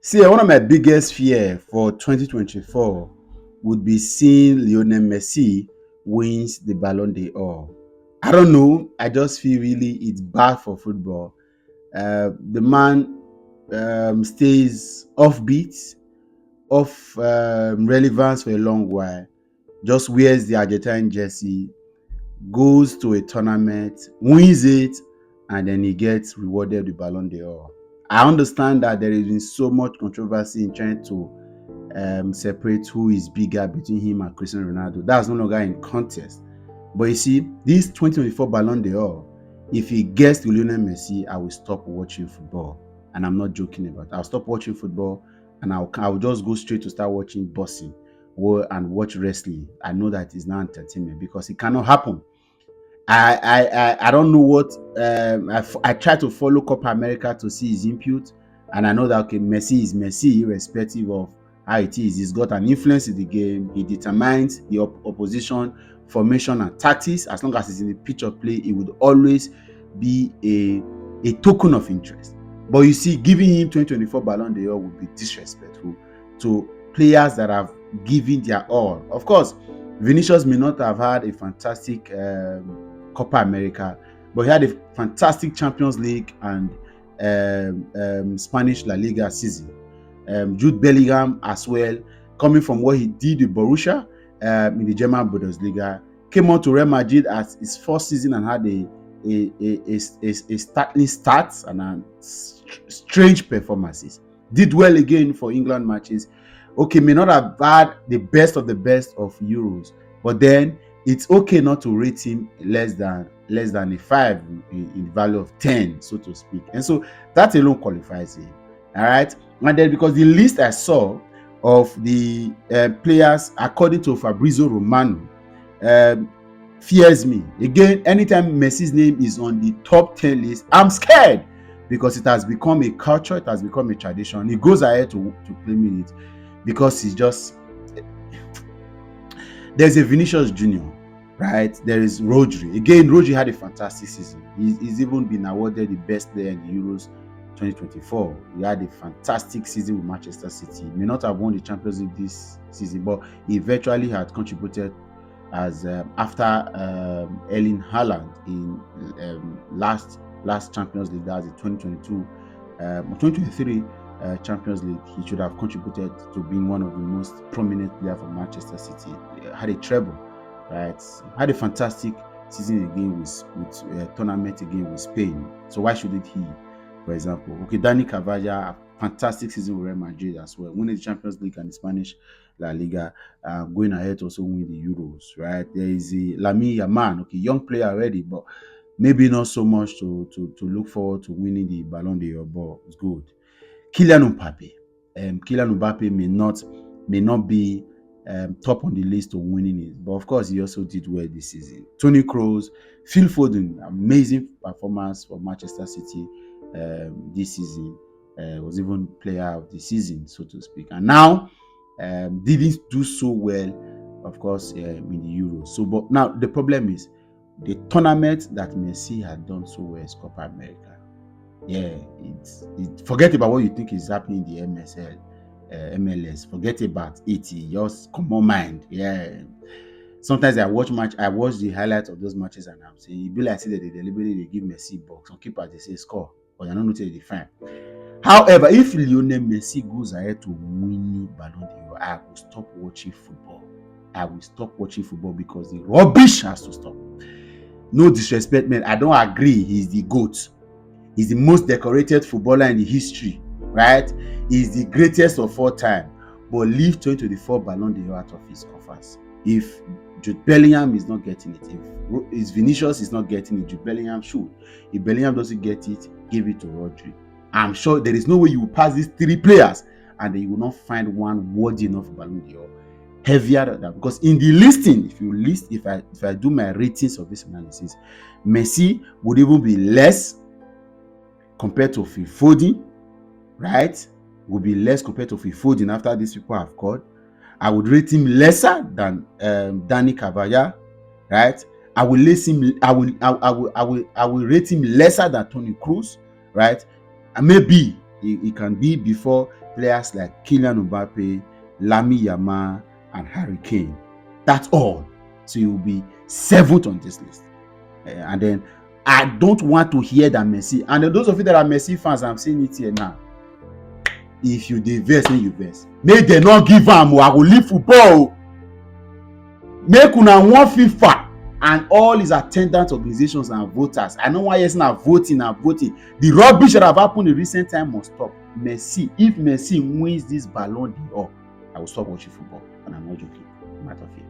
See, one of my biggest fear for 2024 would be seeing Lionel Messi wins the Ballon D Or. I don't know. I just feel really it's bad for football. The man stays offbeat, off relevance for a long while. Just wears the Argentine jersey, goes to a tournament, wins it, and then he gets rewarded with Ballon d'Or. I understand that there has been so much controversy in trying to separate who is bigger between him and Cristiano Ronaldo. That's no longer in contest. But you see, this 2024 Ballon d'Or, if he gets to Lionel Messi, I will stop watching football. And I'm not joking about it. I'll stop watching football and I'll just go straight to start watching boxing and watch wrestling. I know that it's not entertainment because it cannot happen. I don't know what I try to follow Copa America to see his input, and I know that okay, Messi is Messi, irrespective of how it is. He's got an influence in the game. He determines the opposition formation and tactics. As long as he's in the pitch of play, it would always be a token of interest. But you see, giving him 2024 Ballon d'Or would be disrespectful to players that have given their all. Of course, Vinicius may not have had a fantastic Copa America, but he had a fantastic Champions League and Spanish La Liga season. Jude Bellingham as well, coming from what he did with Borussia in the German Bundesliga, came on to Real Madrid as his first season and had a startling start and strange performances. Did well again for England matches. Okay, may not have had the best of Euros, but then it's okay not to rate him less than a 5 in value of 10, so to speak. And so that alone qualifies him. All right. And then because the list I saw of the players according to Fabrizio Romano fears me. Again, anytime Messi's name is on the top 10 list, I'm scared because it has become a culture, it has become a tradition. He goes ahead to claim it because he's just. There's a Vinicius Junior, right? There is Rodri. Again, Rodri had a fantastic season. He's even been awarded the best player in the Euros 2024. He had a fantastic season with Manchester City. He may not have won the Champions League this season, but he virtually had contributed as after Erling Haaland in last Champions League, that was the 2022 2023 Champions League. He should have contributed to being one of the most prominent players for Manchester City. Had a treble, right? Had a fantastic season again with tournament again with Spain. So why shouldn't he, for example? Okay, Dani Carvajal, fantastic season with Real Madrid as well, winning the Champions League and the Spanish La Liga, going ahead to also win the Euros, right? There is a Lamine Yamal, okay, young player already, but maybe not so much to look forward to winning the Ballon d'Or, but it's good. Kylian Mbappe may not be top on the list of winning it, but of course he also did well this season. Toni Kroos, Phil Foden, amazing performance for Manchester City this season. Was even player of the season, so to speak, and now didn't do so well, of course, in the Euros. So, but now the problem is the tournament that Messi had done so well is Copa America. Yeah, forget about what you think is happening in the MSL, MLS. Forget about it. Just come on mind. Yeah. Sometimes I watch the highlights of those matches and I'm saying, it be like say that they deliberately give Messi box. Some keepers they say score, but you don't notice the fine. However, if Lionel Messi goes ahead to win Ballon d'Or, I will stop watching football. I will stop watching football because the rubbish has to stop. No disrespect, man. I don't agree. He's the GOAT. He's the most decorated footballer in the history, right? He's the greatest of all time. But leave 2024 Ballon d'Or out of his coffers. If Jude Bellingham is not getting it, if Vinicius is not getting it, Jude Bellingham should. If Bellingham doesn't get it, give it to Rodri. I'm sure there is no way you will pass these 3 players and then you will not find one worthy enough for Ballon d'Or. Heavier than that, because in the listing, if I do my ratings of this analysis, Messi would even be less compared to Phil Foden, right? Would be less compared to Phil Foden after these people have called. I would rate him lesser than Dani Carvajal, right? I will rate him lesser than Toni Kroos, right? And maybe he can be before players like Kylian Mbappe, Lamine Yamal, and Harry Kane. That's all. So he will be 7th on this list. And then I don't want to hear that Messi. And then those of you that are Messi fans, I'm saying it here now. If you dey vex, make you vex. Make dem no give am. I go leave football. Make una wan FIFA and all his attendant organizations and voters. I no wan hear say na voting na voting. The rubbish that have happened in recent time must stop. Messi, if Messi wins this Ballon d'Or, I will stop watching football. And I'm not joking. I'm out of here.